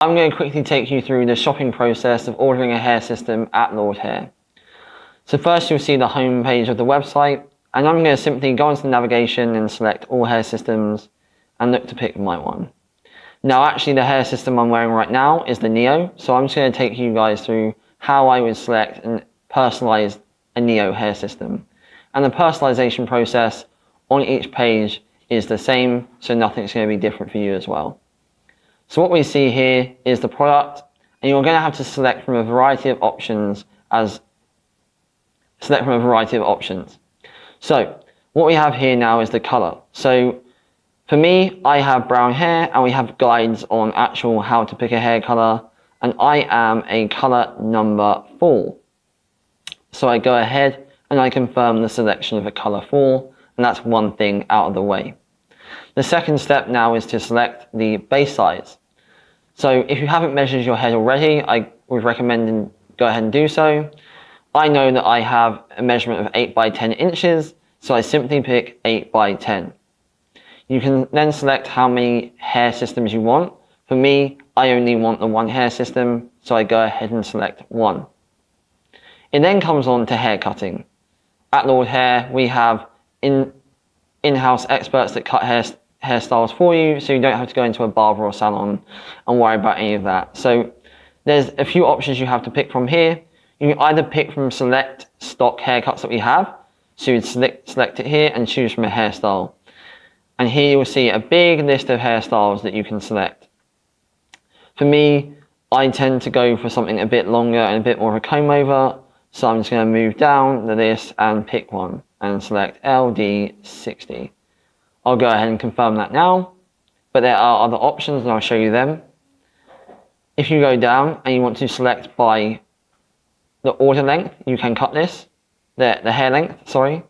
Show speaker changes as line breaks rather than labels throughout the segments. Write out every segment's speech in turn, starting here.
I'm going to quickly take you through the shopping process of ordering a hair system at Lordhair. So first you'll see the home page of the website, and I'm going to simply go into the navigation and select all hair systems and look to pick my one. Now actually the hair system I'm wearing right now is the Neo, so I'm just going to take you guys through how I would select and personalize a Neo hair system. And the personalization process on each page is the same, so nothing's going to be different for you as well. So what we see here is the product, and you're going to have to select from a variety of options So what we have here now is the color. So for me, I have brown hair, and we have guides on actual how to pick a hair color, and I am a color number 4. So I go ahead and I confirm the selection of a color 4, and that's one thing out of the way. The second step now is to select the base size. So if you haven't measured your head already, I would recommend go ahead and do so. I know that I have a measurement of 8 by 10 inches, so I simply pick 8 by 10. You can then select how many hair systems you want. For me, I only want the one hair system, so I go ahead and select 1. It then comes on to hair cutting. At Lordhair, we have in-house experts that cut hairstyles for you, so you don't have to go into a barber or salon and worry about any of that. So there's a few options you have to pick from here. You can either pick from select stock haircuts that we have, so you'd select it here and choose from a hairstyle. And here you'll see a big list of hairstyles that you can select. For me, I tend to go for something a bit longer and a bit more of a comb over, so I'm just going to move down the list and pick one and select LD60. I'll go ahead and confirm that now, but there are other options and I'll show you them. If you go down and you want to select by the order length, you can cut this, the hair length, sorry.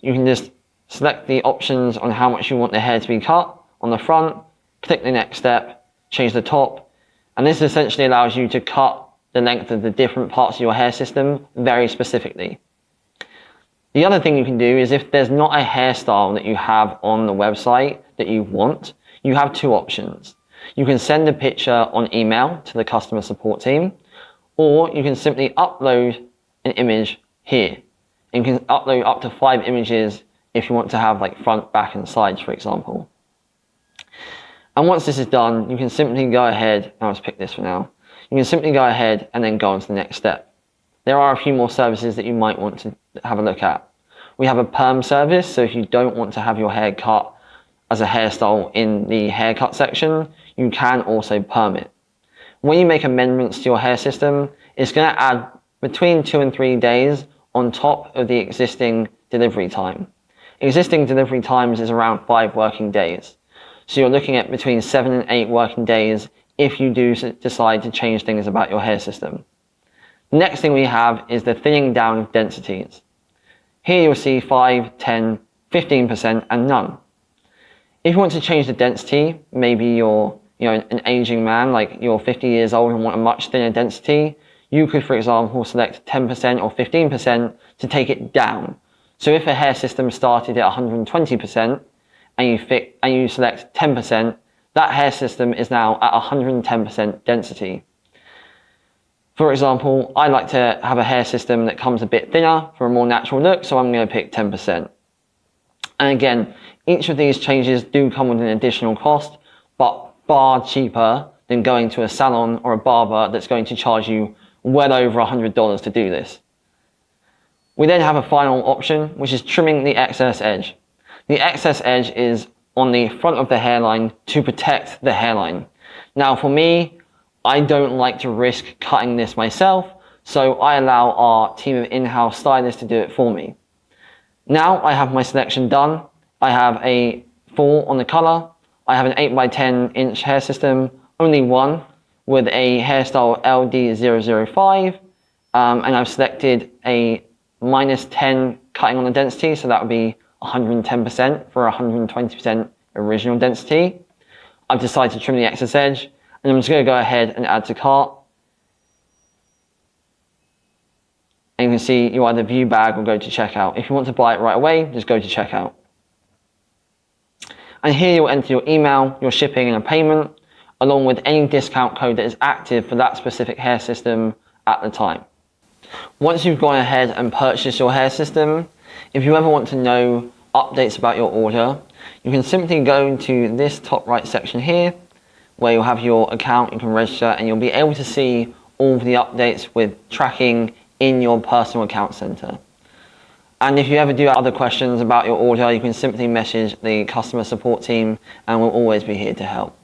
You can just select the options on how much you want the hair to be cut on the front, click the next step, change the top, and this essentially allows you to cut the length of the different parts of your hair system very specifically. The other thing you can do is if there's not a hairstyle that you have on the website that you want, you have 2 options. You can send a picture on email to the customer support team, or you can simply upload an image here. And you can upload up to 5 images if you want to have like front, back and sides, for example. And once this is done, you can simply go ahead, I'll just pick this for now. You can simply go ahead and then go on to the next step. There are a few more services that you might want to have a look at. We have a perm service, so if you don't want to have your hair cut as a hairstyle in the haircut section, you can also perm it. When you make amendments to your hair system, it's going to add between 2 and 3 days on top of the existing delivery time. Existing delivery times is around 5 working days. So you're looking at between 7 and 8 working days if you do decide to change things about your hair system. The next thing we have is the thinning down of densities. Here you'll see 5, 10, 15% and none. If you want to change the density, maybe you're an aging man, like you're 50 years old and want a much thinner density, you could, for example, select 10% or 15% to take it down. So if a hair system started at 120% and you select 10%, that hair system is now at 110% density. For example, I like to have a hair system that comes a bit thinner for a more natural look, so I'm going to pick 10%. And again, each of these changes do come with an additional cost, but far cheaper than going to a salon or a barber that's going to charge you well over $100 to do this. We then have a final option, which is trimming the excess edge. The excess edge is on the front of the hairline to protect the hairline. Now for me, I don't like to risk cutting this myself, so I allow our team of in-house stylists to do it for me. Now I have my selection done. I have a 4 on the color. I have an 8 by 10 inch hair system, only one, with a hairstyle LD005, and I've selected a -10 cutting on the density, so that would be 110% for 120% original density. I've decided to trim the excess edge, and I'm just going to go ahead and add to cart. And you can see you either view bag or go to checkout. If you want to buy it right away, just go to checkout. And here you'll enter your email, your shipping and a payment. along with any discount code that is active for that specific hair system at the time. Once you've gone ahead and purchased your hair system, if you ever want to know updates about your order, you can simply go to this top right section here, where you'll have your account, you can register, and you'll be able to see all of the updates with tracking in your personal account center. And if you ever do have other questions about your order, you can simply message the customer support team and we'll always be here to help.